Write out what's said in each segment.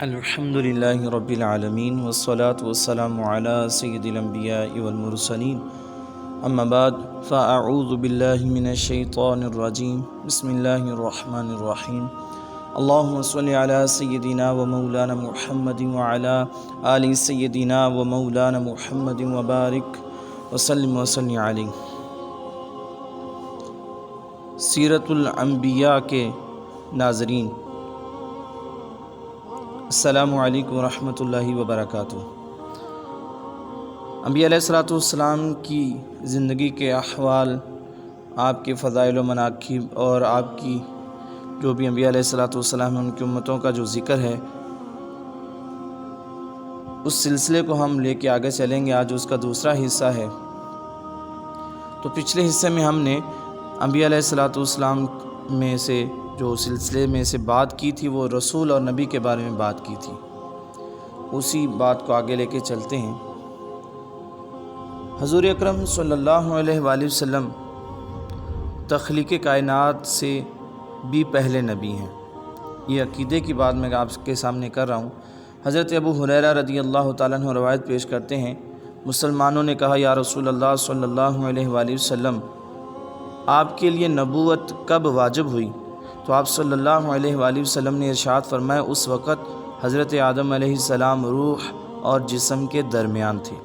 الحمد للہ رب العالمین والصلاة والسلام علی سید الانبیاء والمرسلین اما بعد فاعوذ باللہ من الشیطان الرجیم بسم اللہ الرحمن الرحیم اللہم صلی علی سیدنا و مولانا محمد وعلی آل سیدنا و مولانا محمد وبارک وسلم وسلم علیہ۔ سیرت الانبیاء کے ناظرین، السلام علیکم ورحمۃ اللہ وبرکاتہ۔ انبیاء علیہ السلام کی زندگی کے احوال، آپ کے فضائل و مناقب اور آپ کی جو بھی انبیاء علیہ السلام ان کی امتوں کا جو ذکر ہے، اس سلسلے کو ہم لے کے آگے چلیں گے۔ آج اس کا دوسرا حصہ ہے۔ تو پچھلے حصے میں ہم نے انبیاء علیہ السلام میں سے جو سلسلے میں سے بات کی تھی، وہ رسول اور نبی کے بارے میں بات کی تھی۔ اسی بات کو آگے لے کے چلتے ہیں۔ حضور اکرم صلی اللہ علیہ وآلہ وسلم تخلیق کائنات سے بھی پہلے نبی ہیں۔ یہ عقیدے کی بات میں آپ کے سامنے کر رہا ہوں۔ حضرت ابو ہریرہ رضی اللہ تعالیٰ عنہ روایت پیش کرتے ہیں، مسلمانوں نے کہا، یا رسول اللہ صلی اللہ علیہ وآلہ وسلم، آپ کے لیے نبوت کب واجب ہوئی؟ تو آپ صلی اللہ علیہ وآلہ وسلم نے ارشاد فرمایا، اس وقت حضرت آدم علیہ السلام روح اور جسم کے درمیان تھے۔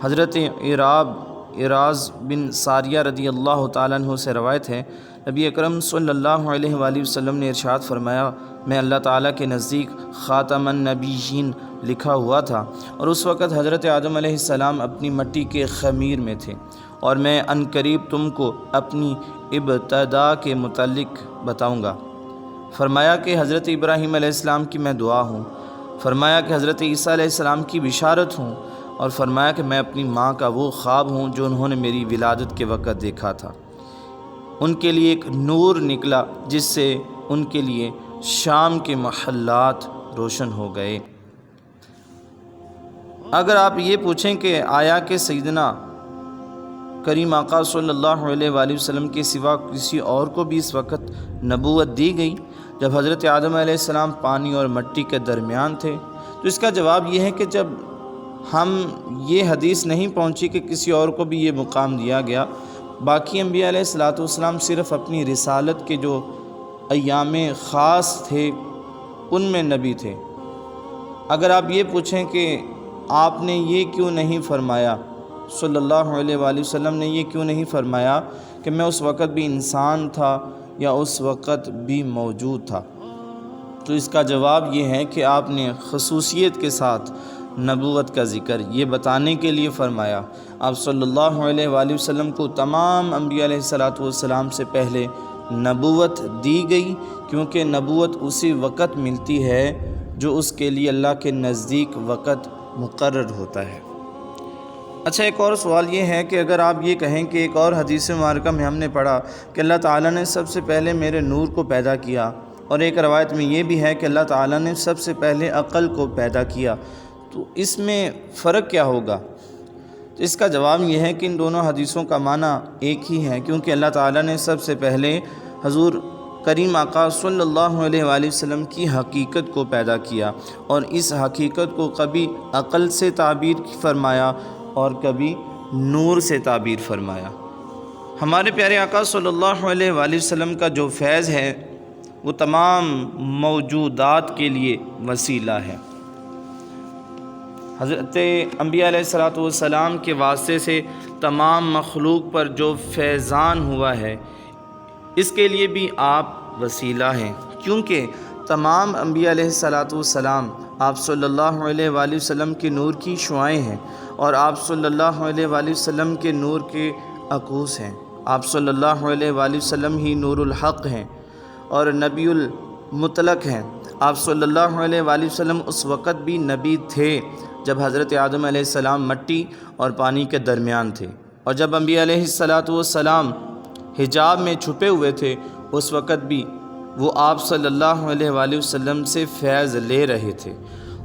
حضرت اعراض بن ساریہ رضی اللہ تعالیٰ عنہ سے روایت ہے، نبی اکرم صلی اللہ علیہ وآلہ وسلم نے ارشاد فرمایا، میں اللہ تعالیٰ کے نزدیک خاتم النبیین لکھا ہوا تھا، اور اس وقت حضرت آدم علیہ السلام اپنی مٹی کے خمیر میں تھے، اور میں عنقریب تم کو اپنی ابتدا کے متعلق بتاؤں گا۔ فرمایا کہ حضرت ابراہیم علیہ السلام کی میں دعا ہوں، فرمایا کہ حضرت عیسیٰ علیہ السلام کی بشارت ہوں، اور فرمایا کہ میں اپنی ماں کا وہ خواب ہوں جو انہوں نے میری ولادت کے وقت دیکھا تھا۔ ان کے لیے ایک نور نکلا جس سے ان کے لیے شام کے محلات روشن ہو گئے۔ اگر آپ یہ پوچھیں کہ آیا کہ سیدنا کریم آقا صلی اللہ علیہ وآلہ وسلم کے سوا کسی اور کو بھی اس وقت نبوت دی گئی جب حضرت آدم علیہ السلام پانی اور مٹی کے درمیان تھے، تو اس کا جواب یہ ہے کہ جب ہم یہ حدیث نہیں پہنچی کہ کسی اور کو بھی یہ مقام دیا گیا۔ باقی انبیاء علیہ السلام صرف اپنی رسالت کے جو ایام خاص تھے ان میں نبی تھے۔ اگر آپ یہ پوچھیں کہ آپ نے یہ کیوں نہیں فرمایا، صلی اللہ علیہ وآلہ وسلم نے یہ کیوں نہیں فرمایا کہ میں اس وقت بھی انسان تھا یا اس وقت بھی موجود تھا، تو اس کا جواب یہ ہے کہ آپ نے خصوصیت کے ساتھ نبوت کا ذکر یہ بتانے کے لیے فرمایا۔ آپ صلی اللہ علیہ وآلہ وسلم کو تمام انبیاء علیہ السلام سے پہلے نبوت دی گئی، کیونکہ نبوت اسی وقت ملتی ہے جو اس کے لیے اللہ کے نزدیک وقت مقرر ہوتا ہے۔ اچھا، ایک اور سوال یہ ہے کہ اگر آپ یہ کہیں کہ ایک اور حدیث مبارکہ میں ہم نے پڑھا کہ اللہ تعالیٰ نے سب سے پہلے میرے نور کو پیدا کیا، اور ایک روایت میں یہ بھی ہے کہ اللہ تعالیٰ نے سب سے پہلے عقل کو پیدا کیا، تو اس میں فرق کیا ہوگا؟ تو اس کا جواب یہ ہے کہ ان دونوں حدیثوں کا معنی ایک ہی ہے، کیونکہ اللہ تعالیٰ نے سب سے پہلے حضور کریم آقا صلی اللہ علیہ وآلہ وسلم کی حقیقت کو پیدا کیا، اور اس حقیقت کو کبھی عقل سے تعبیر فرمایا اور کبھی نور سے تعبیر فرمایا۔ ہمارے پیارے آقا صلی اللہ علیہ وآلہ وسلم کا جو فیض ہے وہ تمام موجودات کے لیے وسیلہ ہے۔ حضرت انبیاء علیہ السلام کے واسطے سے تمام مخلوق پر جو فیضان ہوا ہے، اس کے لیے بھی آپ وسیلہ ہیں، کیونکہ تمام انبیاء علیہ السلام آپ صلی اللہ علیہ وآلہ وسلم کے نور کی شعاعیں ہیں، اور آپ صلی اللہ علیہ وآلہ وسلم کے نور کے عکوس ہیں۔ آپ صلی اللہ علیہ وآلہ وسلم ہی نور الحق ہیں اور نبی المطلق ہیں۔ آپ صلی اللہ علیہ وآلہ وسلم اس وقت بھی نبی تھے جب حضرت آدم علیہ السلام مٹی اور پانی کے درمیان تھے، اور جب انبیاء علیہ السلام حجاب میں چھپے ہوئے تھے، اس وقت بھی وہ آپ صلی اللہ علیہ وآلہ وسلم سے فیض لے رہے تھے،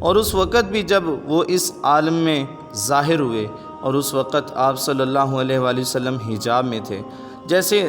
اور اس وقت بھی جب وہ اس عالم میں ظاہر ہوئے، اور اس وقت آپ صلی اللہ علیہ وآلہ وسلم حجاب میں تھے۔ جیسے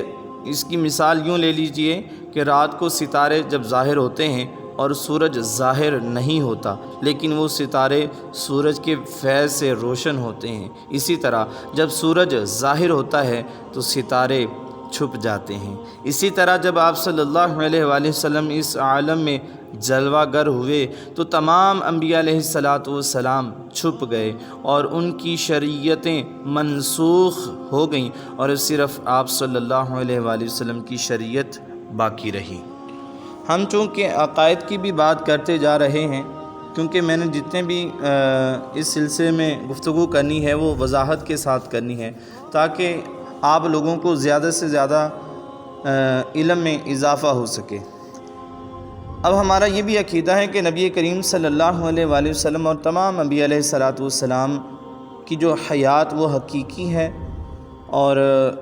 اس کی مثال یوں لے لیجئے کہ رات کو ستارے جب ظاہر ہوتے ہیں اور سورج ظاہر نہیں ہوتا، لیکن وہ ستارے سورج کے فیض سے روشن ہوتے ہیں۔ اسی طرح جب سورج ظاہر ہوتا ہے تو ستارے چھپ جاتے ہیں۔ اسی طرح جب آپ صلی اللہ علیہ وآلہ وسلم اس عالم میں جلوہ گر ہوئے تو تمام انبیاء علیہ السلام چھپ گئے اور ان کی شریعتیں منسوخ ہو گئیں، اور صرف آپ صلی اللہ علیہ وآلہ وسلم کی شریعت باقی رہی۔ ہم چونکہ عقائد کی بھی بات کرتے جا رہے ہیں، کیونکہ میں نے جتنے بھی اس سلسلے میں گفتگو کرنی ہے وہ وضاحت کے ساتھ کرنی ہے، تاکہ آپ لوگوں کو زیادہ سے زیادہ علم میں اضافہ ہو سکے۔ اب ہمارا یہ بھی عقیدہ ہے کہ نبی کریم صلی اللہ علیہ وآلہ وسلم اور تمام انبیاء علیہ السلام کی جو حیات وہ حقیقی ہے، اور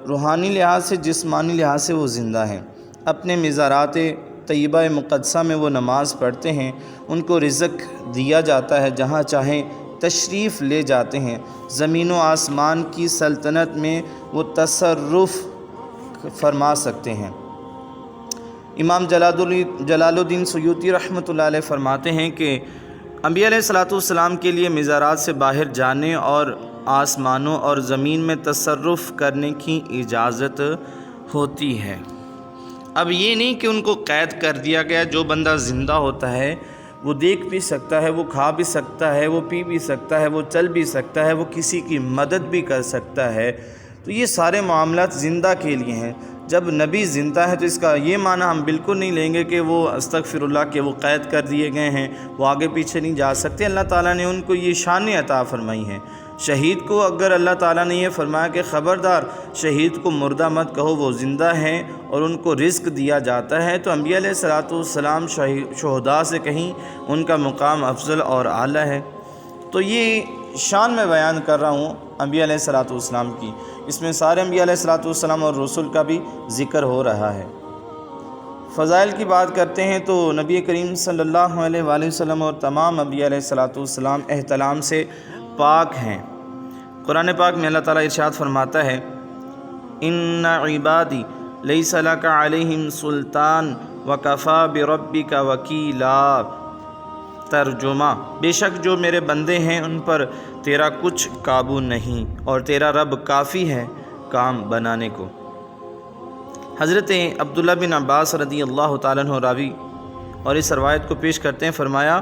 روحانی لحاظ سے جسمانی لحاظ سے وہ زندہ ہیں۔ اپنے مزارات طیبہ مقدسہ میں وہ نماز پڑھتے ہیں، ان کو رزق دیا جاتا ہے، جہاں چاہیں تشریف لے جاتے ہیں، زمین و آسمان کی سلطنت میں وہ تصرف فرما سکتے ہیں۔ امام جلال الدین سیوطی رحمۃ اللہ علیہ فرماتے ہیں کہ انبیاء علیہ السلام کے لیے مزارات سے باہر جانے اور آسمانوں اور زمین میں تصرف کرنے کی اجازت ہوتی ہے۔ اب یہ نہیں کہ ان کو قید کر دیا گیا، جو بندہ زندہ ہوتا ہے وہ دیکھ بھی سکتا ہے، وہ کھا بھی سکتا ہے، وہ پی بھی سکتا ہے، وہ چل بھی سکتا ہے، وہ کسی کی مدد بھی کر سکتا ہے، تو یہ سارے معاملات زندہ کے لیے ہیں۔ جب نبی زندہ ہے تو اس کا یہ معنی ہم بالکل نہیں لیں گے کہ وہ استغفر اللہ کہ وہ قید کر دیے گئے ہیں، وہ آگے پیچھے نہیں جا سکتے۔ اللہ تعالیٰ نے ان کو یہ شان عطا فرمائی ہے۔ شہید کو اگر اللہ تعالیٰ نے یہ فرمایا کہ خبردار شہید کو مردہ مت کہو، وہ زندہ ہیں اور ان کو رزق دیا جاتا ہے، تو انبیاء علیہ السلام شہداء سے کہیں ان کا مقام افضل اور اعلیٰ ہے۔ تو یہ شان میں بیان کر رہا ہوں انبیاء علیہ السلام کی، اس میں سارے انبیاء علیہ السلام اور رسول کا بھی ذکر ہو رہا ہے۔ فضائل کی بات کرتے ہیں تو نبی کریم صلی اللہ علیہ وآلہ وسلم اور تمام انبیاء علیہ السلام احتلام سے پاک ہیں۔ قرآن پاک میں اللہ تعالیٰ ارشاد فرماتا ہے، ان عبادی لیس لک علیہم سلطان وکفی بربک وکیلا۔ ترجمہ، بے شک جو میرے بندے ہیں ان پر تیرا کچھ قابو نہیں، اور تیرا رب کافی ہے کام بنانے کو۔ حضرت عبداللہ بن عباس رضی اللہ تعالیٰ عنہ راوی اور اس روایت کو پیش کرتے ہیں، فرمایا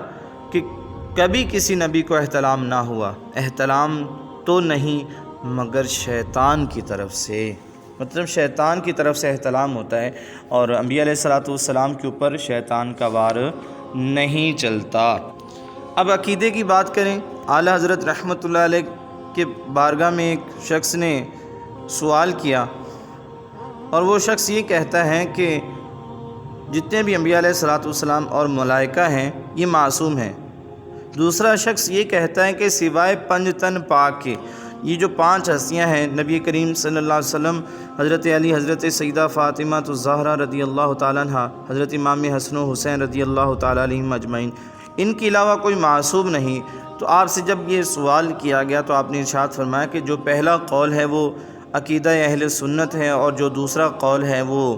کہ کبھی کسی نبی کو احتلام نہ ہوا، احتلام تو نہیں مگر شیطان کی طرف سے، مطلب شیطان کی طرف سے احتلام ہوتا ہے، اور انبیاء علیہ السلام کے اوپر شیطان کا وار نہیں چلتا۔ اب عقیدے کی بات کریں، اعلیٰ حضرت رحمۃ اللہ علیہ کے بارگاہ میں ایک شخص نے سوال کیا، اور وہ شخص یہ کہتا ہے کہ جتنے بھی انبیاء علیہ السلام اور ملائکہ ہیں یہ معصوم ہیں۔ دوسرا شخص یہ کہتا ہے کہ سوائے پنج تن پاک کے یہ جو 5 ہستیاں ہیں، نبی کریم صلی اللہ علیہ وسلم، حضرت علی، حضرت سیدہ فاطمہ الزہرا رضی اللہ تعالیٰ عنہ، حضرت امام حسن و حسین رضی اللہ تعالیٰ علیہم اجمعین، ان کے علاوہ کوئی معصوم نہیں۔ تو آپ سے جب یہ سوال کیا گیا تو آپ نے ارشاد فرمایا کہ جو پہلا قول ہے وہ عقیدہ اہل سنت ہے، اور جو دوسرا قول ہے وہ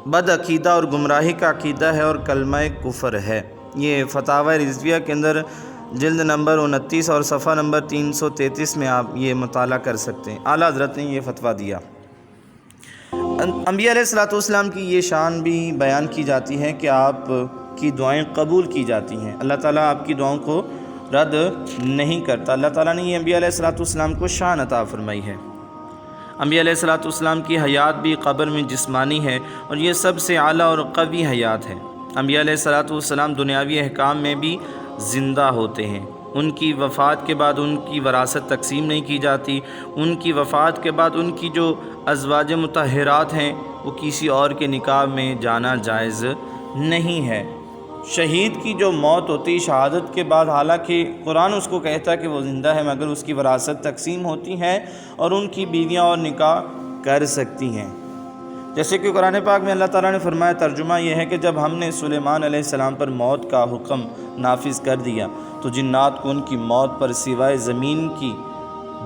بد عقیدہ اور گمراہی کا عقیدہ ہے اور کلمہ کفر ہے۔ یہ فتاوی رضویہ کے اندر جلد نمبر 29 اور صفحہ نمبر 333 میں آپ یہ مطالعہ کر سکتے ہیں۔ اعلیٰ حضرت نے یہ فتویٰ دیا۔ انبیاء علیہ السلام کی یہ شان بھی بیان کی جاتی ہے کہ آپ کی دعائیں قبول کی جاتی ہیں، اللہ تعالیٰ آپ کی دعاؤں کو رد نہیں کرتا۔ اللہ تعالیٰ نے یہ انبیاء علیہ السلام کو شان عطا فرمائی ہے۔ انبیاء علیہ السلام کی حیات بھی قبر میں جسمانی ہے، اور یہ سب سے اعلیٰ اور قوی حیات ہے۔ انبیاء علیہ السلام دنیاوی احکام میں بھی زندہ ہوتے ہیں۔ ان کی وفات کے بعد ان کی وراثت تقسیم نہیں کی جاتی۔ ان کی وفات کے بعد ان کی جو ازواج مطہرات ہیں وہ کسی اور کے نکاح میں جانا جائز نہیں ہے۔ شہید کی جو موت ہوتی شہادت کے بعد، حالانکہ قرآن اس کو کہتا ہے کہ وہ زندہ ہے، مگر اس کی وراثت تقسیم ہوتی ہے اور ان کی بیویاں اور نکاح کر سکتی ہیں۔ جیسے کہ قرآن پاک میں اللہ تعالیٰ نے فرمایا، ترجمہ یہ ہے کہ جب ہم نے سلیمان علیہ السلام پر موت کا حکم نافذ کر دیا تو جنات کو ان کی موت پر سوائے زمین کی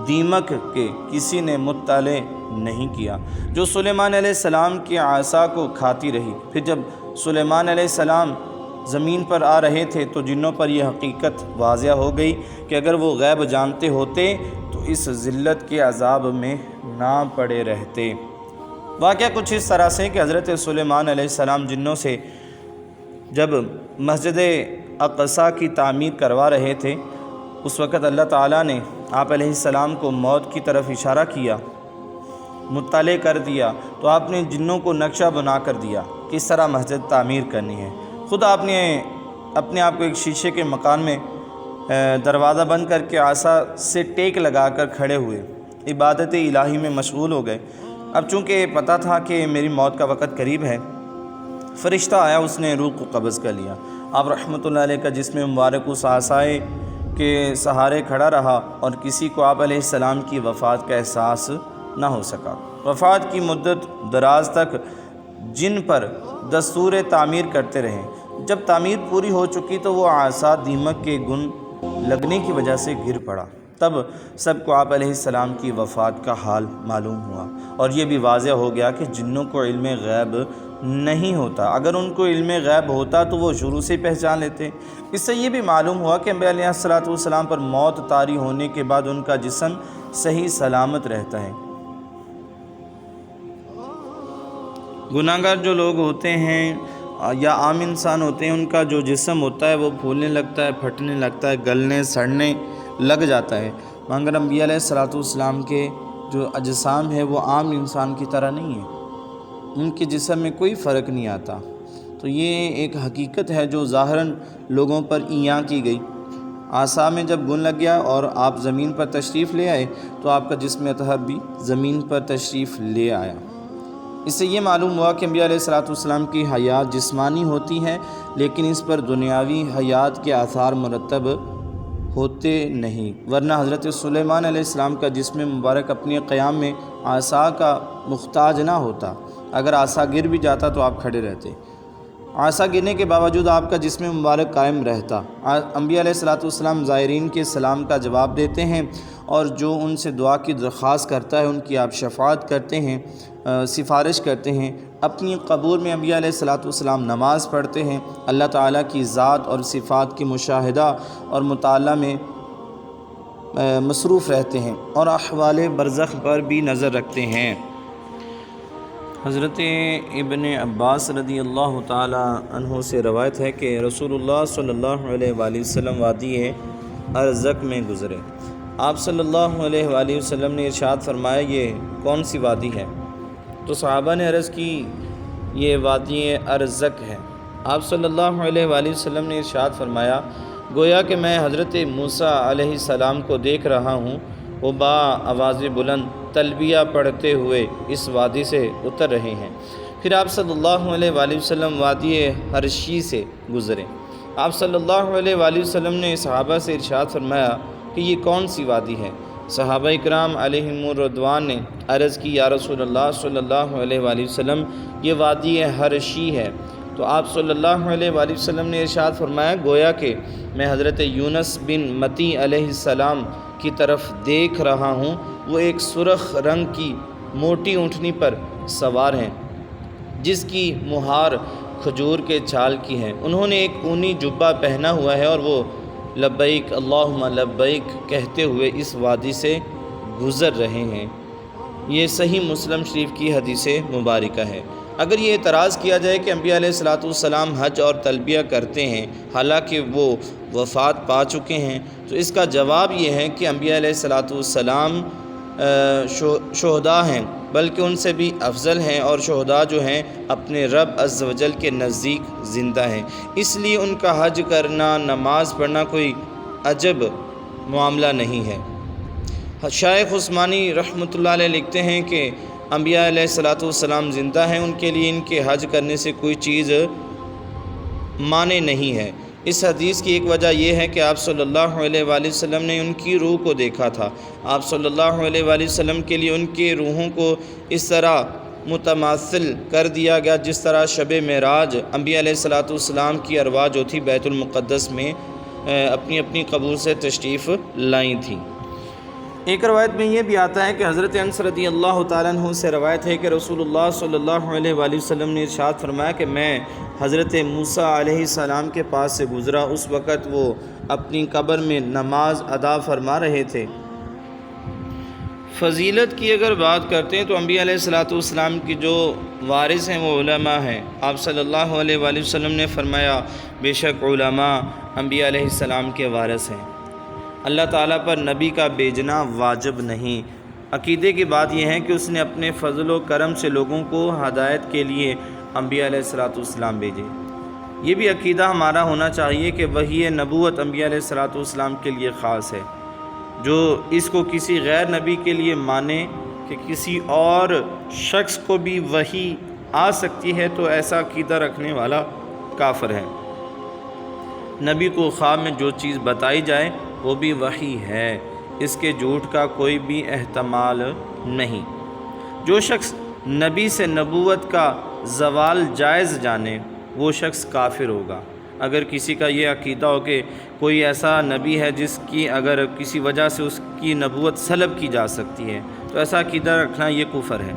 دیمک کے کسی نے مطلع نہیں کیا، جو سلیمان علیہ السلام کے عصا کو کھاتی رہی۔ پھر جب سلیمان علیہ السلام زمین پر آ رہے تھے تو جنوں پر یہ حقیقت واضح ہو گئی کہ اگر وہ غیب جانتے ہوتے تو اس ذلت کے عذاب میں نہ پڑے رہتے۔ واقعہ کچھ اس طرح سے کہ حضرت سلیمان علیہ السلام جنوں سے جب مسجد اقصیٰ کی تعمیر کروا رہے تھے، اس وقت اللہ تعالیٰ نے آپ علیہ السلام کو موت کی طرف اشارہ کیا، مطلع کر دیا، تو آپ نے جنوں کو نقشہ بنا کر دیا کہ اس طرح مسجد تعمیر کرنی ہے۔ خود آپ نے اپنے آپ کو ایک شیشے کے مکان میں دروازہ بند کر کے عصا سے ٹیک لگا کر کھڑے ہوئے، عبادت الہی میں مشغول ہو گئے۔ اب چونکہ پتہ تھا کہ میری موت کا وقت قریب ہے، فرشتہ آیا، اس نے روح کو قبض کر لیا۔ آپ رحمۃ اللہ علیہ کا جسم مبارک اس عصائے کے سہارے کھڑا رہا اور کسی کو آپ علیہ السلام کی وفات کا احساس نہ ہو سکا۔ وفات کی مدت دراز تک جن پر دستور تعمیر کرتے رہے۔ جب تعمیر پوری ہو چکی تو وہ عصا دیمک کے گن لگنے کی وجہ سے گر پڑا۔ تب سب کو آپ علیہ السلام کی وفات کا حال معلوم ہوا، اور یہ بھی واضح ہو گیا کہ جنوں کو علم غیب نہیں ہوتا۔ اگر ان کو علم غیب ہوتا تو وہ شروع سے پہچان لیتے۔ اس سے یہ بھی معلوم ہوا کہ انبیاء علیہ السلام پر موت طاری ہونے کے بعد ان کا جسم صحیح سلامت رہتا ہے۔ گناہگار جو لوگ ہوتے ہیں یا عام انسان ہوتے ہیں، ان کا جو جسم ہوتا ہے وہ پھولنے لگتا ہے، پھٹنے لگتا ہے، گلنے سڑنے لگ جاتا ہے، مگر انبیاء علیہ السلام کے جو اجسام ہے وہ عام انسان کی طرح نہیں ہے، ان کے جسم میں کوئی فرق نہیں آتا۔ تو یہ ایک حقیقت ہے جو ظاہراً لوگوں پر عیاں کی گئی۔ عصا میں جب گن لگ گیا اور آپ زمین پر تشریف لے آئے تو آپ کا جسم اطہر بھی زمین پر تشریف لے آیا۔ اس سے یہ معلوم ہوا کہ انبیاء علیہ السلام کی حیات جسمانی ہوتی ہے، لیکن اس پر دنیاوی حیات کے آثار مرتب ہوتے نہیں، ورنہ حضرت سلیمان علیہ السلام کا جسم مبارک اپنے قیام میں عصا کا محتاج نہ ہوتا۔ اگر عصا گر بھی جاتا تو آپ کھڑے رہتے، عصا گرنے کے باوجود آپ کا جسم مبارک قائم رہتا۔ انبیاء علیہ السلام زائرین کے سلام کا جواب دیتے ہیں، اور جو ان سے دعا کی درخواست کرتا ہے ان کی آپ شفاعت کرتے ہیں، سفارش کرتے ہیں۔ اپنی قبور میں انبیاء علیہ السلام نماز پڑھتے ہیں، اللہ تعالیٰ کی ذات اور صفات کی مشاہدہ اور مطالعہ میں مصروف رہتے ہیں، اور احوال برزخ پر بھی نظر رکھتے ہیں۔ حضرت ابن عباس رضی اللہ تعالی عنہ سے روایت ہے کہ رسول اللہ صلی اللہ علیہ وآلہ وسلم وادی ارزق میں گزرے۔ آپ صلی اللہ علیہ وآلہ وسلم نے ارشاد فرمایا، یہ کون سی وادی ہے؟ تو صحابہ نے عرض کی، یہ وادی ارزق ہے۔ آپ صلی اللہ علیہ وآلہ وسلم نے ارشاد فرمایا، گویا کہ میں حضرت موسیٰ علیہ السلام کو دیکھ رہا ہوں، وہ با آواز بلند تلبیہ پڑھتے ہوئے اس وادی سے اتر رہے ہیں۔ پھر آپ صلی اللہ علیہ وآلہ وسلم وادی حرشی سے گزرے۔ آپ صلی اللہ علیہ وآلہ وسلم نے صحابہ سے ارشاد فرمایا کہ یہ کون سی وادی ہے؟ صحابہ اکرام علیہم الرضوان نے عرض کی، یا رسول اللہ صلی اللہ علیہ وآلہ وسلم، یہ وادی حرشی ہے۔ تو آپ صلی اللہ علیہ وآلہ وسلم نے ارشاد فرمایا، گویا کہ میں حضرت یونس بن متی علیہ السلام کی طرف دیکھ رہا ہوں، وہ ایک سرخ رنگ کی موٹی اونٹنی پر سوار ہیں جس کی مہار کھجور کے چھال کی ہے۔ انہوں نے ایک اونی جبہ پہنا ہوا ہے اور وہ لبیک اللہم لبیک کہتے ہوئے اس وادی سے گزر رہے ہیں۔ یہ صحیح مسلم شریف کی حدیث مبارکہ ہے۔ اگر یہ اعتراض کیا جائے کہ انبیاء علیہ السلام حج اور تلبیہ کرتے ہیں حالانکہ وہ وفات پا چکے ہیں، تو اس کا جواب یہ ہے کہ انبیاء علیہ السلام شہداء ہیں، بلکہ ان سے بھی افضل ہیں، اور شہداء جو ہیں اپنے رب عز و جل کے نزدیک زندہ ہیں، اس لیے ان کا حج کرنا، نماز پڑھنا کوئی عجب معاملہ نہیں ہے۔ شیخ عثمانی رحمۃ اللہ علیہ لکھتے ہیں کہ انبیاء علیہ السلام زندہ ہیں، ان کے لیے ان کے حج کرنے سے کوئی چیز مانع نہیں ہے۔ اس حدیث کی ایک وجہ یہ ہے کہ آپ صلی اللہ علیہ وآلہ وسلم نے ان کی روح کو دیکھا تھا۔ آپ صلی اللہ علیہ وآلہ وسلم کے لیے ان کے روحوں کو اس طرح متماثل کر دیا گیا جس طرح شب معراج انبیاء علیہ السلام کی ارواح جو تھی بیت المقدس میں اپنی اپنی قبور سے تشریف لائی تھیں۔ ایک روایت میں یہ بھی آتا ہے کہ حضرت انس رضی اللہ تعالیٰ عنہ سے روایت ہے کہ رسول اللہ صلی اللہ علیہ وآلہ وسلم نے ارشاد فرمایا کہ میں حضرت موسیٰ علیہ السلام کے پاس سے گزرا، اس وقت وہ اپنی قبر میں نماز ادا فرما رہے تھے۔ فضیلت کی اگر بات کرتے ہیں تو انبیاء علیہ السلام کی جو وارث ہیں وہ علماء ہیں۔ آپ صلی اللہ علیہ وآلہ وسلم نے فرمایا بے شک علماء انبیاء علیہ السلام کے وارث ہیں۔ اللہ تعالیٰ پر نبی کا بھیجنا واجب نہیں۔ عقیدے کی بات یہ ہے کہ اس نے اپنے فضل و کرم سے لوگوں کو ہدایت کے لیے انبیاء علیہ السلام بھیجے۔ یہ بھی عقیدہ ہمارا ہونا چاہیے کہ وحی نبوت انبیاء علیہ السلام کے لیے خاص ہے۔ جو اس کو کسی غیر نبی کے لیے مانے کہ کسی اور شخص کو بھی وحی آ سکتی ہے تو ایسا عقیدہ رکھنے والا کافر ہے۔ نبی کو خواب میں جو چیز بتائی جائے وہ بھی وحی ہے، اس کے جھوٹ کا کوئی بھی احتمال نہیں۔ جو شخص نبی سے نبوت کا زوال جائز جانے وہ شخص کافر ہوگا۔ اگر کسی کا یہ عقیدہ ہو کہ کوئی ایسا نبی ہے جس کی اگر کسی وجہ سے اس کی نبوت سلب کی جا سکتی ہے تو ایسا عقیدہ رکھنا یہ کفر ہے۔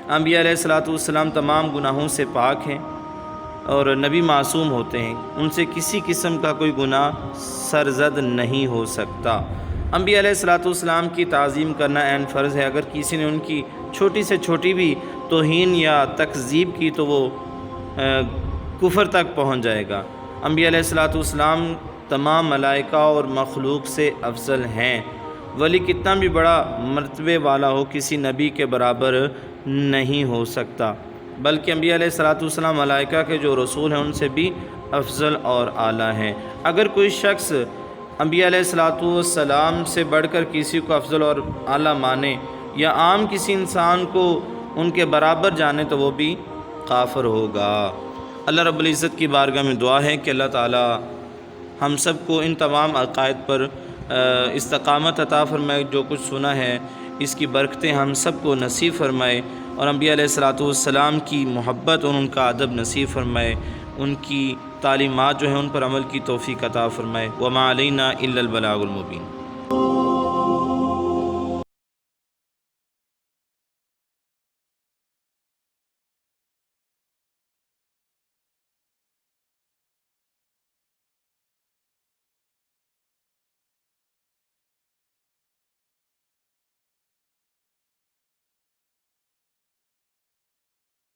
انبیاء علیہ السلام تمام گناہوں سے پاک ہیں اور نبی معصوم ہوتے ہیں، ان سے کسی قسم کا کوئی گناہ سرزد نہیں ہو سکتا۔ انبیاء علیہ السلام کی تعظیم کرنا عین فرض ہے۔ اگر کسی نے ان کی چھوٹی سے چھوٹی بھی توہین یا تکذیب کی تو وہ کفر تک پہنچ جائے گا۔ انبیاء علیہ السلام تمام ملائکہ اور مخلوق سے افضل ہیں۔ ولی کتنا بھی بڑا مرتبے والا ہو کسی نبی کے برابر نہیں ہو سکتا، بلکہ انبیاء علیہ السلام ملائکہ کے جو رسول ہیں ان سے بھی افضل اور اعلیٰ ہیں۔ اگر کوئی شخص انبیاء علیہ السلام سے بڑھ کر کسی کو افضل اور اعلیٰ مانے یا عام کسی انسان کو ان کے برابر جانے تو وہ بھی کافر ہوگا۔ اللہ رب العزت کی بارگاہ میں دعا ہے کہ اللہ تعالی ہم سب کو ان تمام عقائد پر استقامت عطا فرمائے۔ جو کچھ سنا ہے اس کی برکتیں ہم سب کو نصیب فرمائے اور انبیاء علیہ السلام کی محبت اور ان کا ادب نصیب فرمائے، ان کی تعلیمات جو ہیں ان پر عمل کی توفیق عطا فرمائے۔ وما علینا الا البلاغ المبین۔